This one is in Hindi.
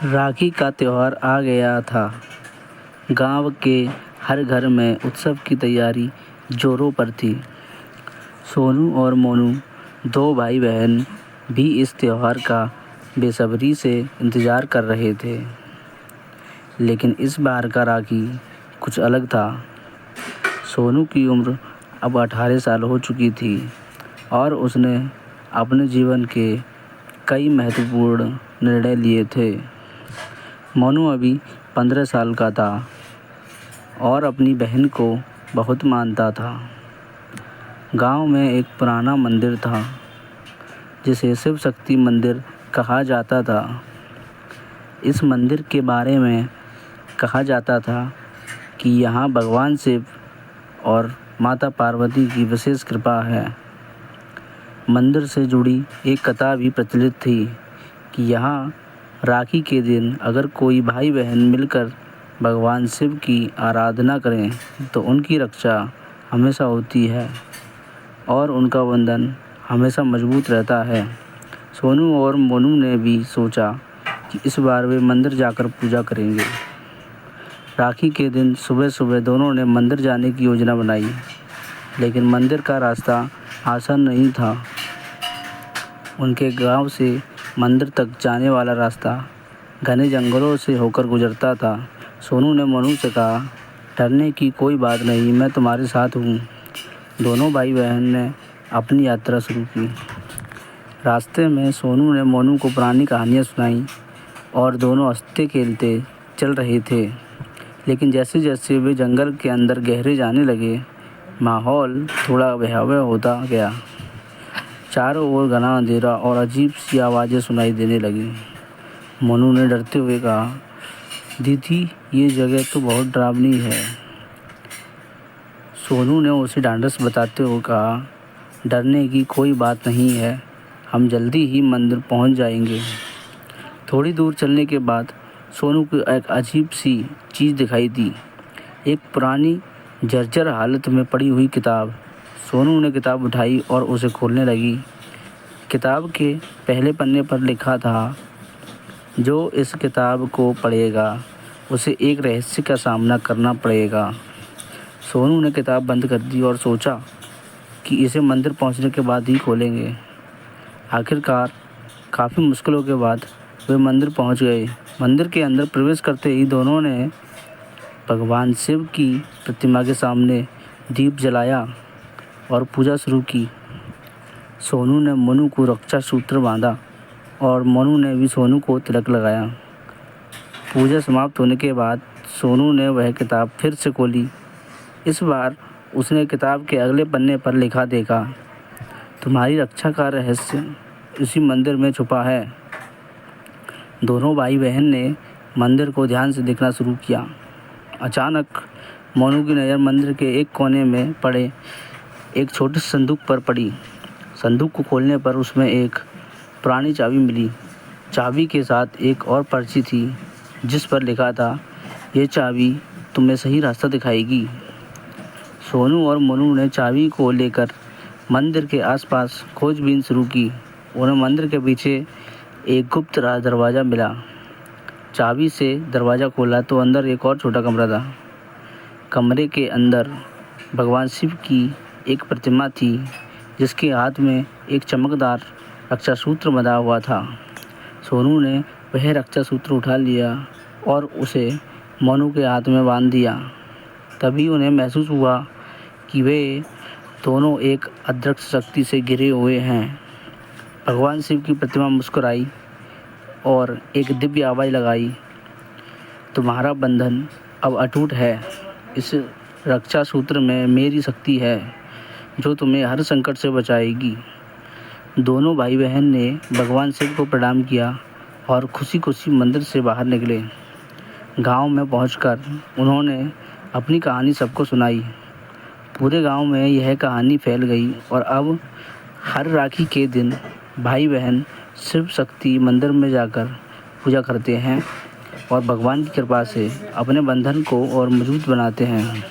राखी का त्योहार आ गया था। गांव के हर घर में उत्सव की तैयारी जोरों पर थी। सोनू और मोनू, दो भाई बहन, भी इस त्योहार का बेसब्री से इंतज़ार कर रहे थे। लेकिन इस बार का राखी कुछ अलग था। सोनू की उम्र अब 18 साल हो चुकी थी और उसने अपने जीवन के कई महत्वपूर्ण निर्णय लिए थे। मोनू अभी 15 साल का था और अपनी बहन को बहुत मानता था। गांव में एक पुराना मंदिर था जिसे शिव शक्ति मंदिर कहा जाता था। इस मंदिर के बारे में कहा जाता था कि यहाँ भगवान शिव और माता पार्वती की विशेष कृपा है। मंदिर से जुड़ी एक कथा भी प्रचलित थी कि यहाँ राखी के दिन अगर कोई भाई बहन मिलकर भगवान शिव की आराधना करें तो उनकी रक्षा हमेशा होती है और उनका बंधन हमेशा मजबूत रहता है। सोनू और मोनू ने भी सोचा कि इस बार वे मंदिर जाकर पूजा करेंगे। राखी के दिन सुबह सुबह दोनों ने मंदिर जाने की योजना बनाई, लेकिन मंदिर का रास्ता आसान नहीं था। उनके गांव से मंदिर तक जाने वाला रास्ता घने जंगलों से होकर गुजरता था। सोनू ने मोनू से कहा, डरने की कोई बात नहीं, मैं तुम्हारे साथ हूँ। दोनों भाई बहन ने अपनी यात्रा शुरू की। रास्ते में सोनू ने मोनू को पुरानी कहानियाँ सुनाई और दोनों हंसते खेलते चल रहे थे। लेकिन जैसे जैसे वे जंगल के अंदर गहरे जाने लगे, माहौल थोड़ा भयावह होता गया। चारों ओर घना अंधेरा और अजीब सी आवाज़ें सुनाई देने लगी। मोनू ने डरते हुए कहा, दीदी, ये जगह तो बहुत डरावनी है। सोनू ने उसे ढांढस बताते हुए कहा, डरने की कोई बात नहीं है, हम जल्दी ही मंदिर पहुंच जाएंगे। थोड़ी दूर चलने के बाद सोनू को एक अजीब सी चीज़ दिखाई दी, एक पुरानी जर्जर हालत में पड़ी हुई किताब। सोनू ने किताब उठाई और उसे खोलने लगी। किताब के पहले पन्ने पर लिखा था, जो इस किताब को पढ़ेगा उसे एक रहस्य का सामना करना पड़ेगा। सोनू ने किताब बंद कर दी और सोचा कि इसे मंदिर पहुंचने के बाद ही खोलेंगे। आखिरकार काफ़ी मुश्किलों के बाद वे मंदिर पहुंच गए। मंदिर के अंदर प्रवेश करते ही दोनों ने भगवान शिव की प्रतिमा के सामने दीप जलाया और पूजा शुरू की। सोनू ने मोनू को रक्षा सूत्र बांधा और मोनू ने भी सोनू को तिलक लगाया। पूजा समाप्त होने के बाद सोनू ने वह किताब फिर से खोली। इस बार उसने किताब के अगले पन्ने पर लिखा देखा, तुम्हारी रक्षा का रहस्य इसी मंदिर में छुपा है। दोनों भाई बहन ने मंदिर को ध्यान से देखना शुरू किया। अचानक मोनू की नज़र मंदिर के एक कोने में पड़े एक छोटे संदूक पर पड़ी। संदूक को खोलने पर उसमें एक पुरानी चाबी मिली। चाबी के साथ एक और पर्ची थी जिस पर लिखा था, ये चाबी तुम्हें सही रास्ता दिखाएगी। सोनू और मोनू ने चाबी को लेकर मंदिर के आसपास खोजबीन शुरू की। उन्हें मंदिर के पीछे एक गुप्त दरवाज़ा मिला। चाबी से दरवाज़ा खोला तो अंदर एक और छोटा कमरा था। कमरे के अंदर भगवान शिव की एक प्रतिमा थी जिसके हाथ में एक चमकदार रक्षा सूत्र बंधा हुआ था। सोनू ने वह रक्षा सूत्र उठा लिया और उसे मोनू के हाथ में बांध दिया। तभी उन्हें महसूस हुआ कि वे दोनों एक अदृश्य शक्ति से घिरे हुए हैं। भगवान शिव की प्रतिमा मुस्कुराई और एक दिव्य आवाज़ लगाई, तुम्हारा बंधन अब अटूट है। इस रक्षा सूत्र में मेरी शक्ति है जो तुम्हें हर संकट से बचाएगी। दोनों भाई बहन ने भगवान शिव को प्रणाम किया और खुशी खुशी मंदिर से बाहर निकले। गांव में पहुंचकर उन्होंने अपनी कहानी सबको सुनाई। पूरे गांव में यह कहानी फैल गई और अब हर राखी के दिन भाई बहन शिव शक्ति मंदिर में जाकर पूजा करते हैं और भगवान की कृपा से अपने बंधन को और मजबूत बनाते हैं।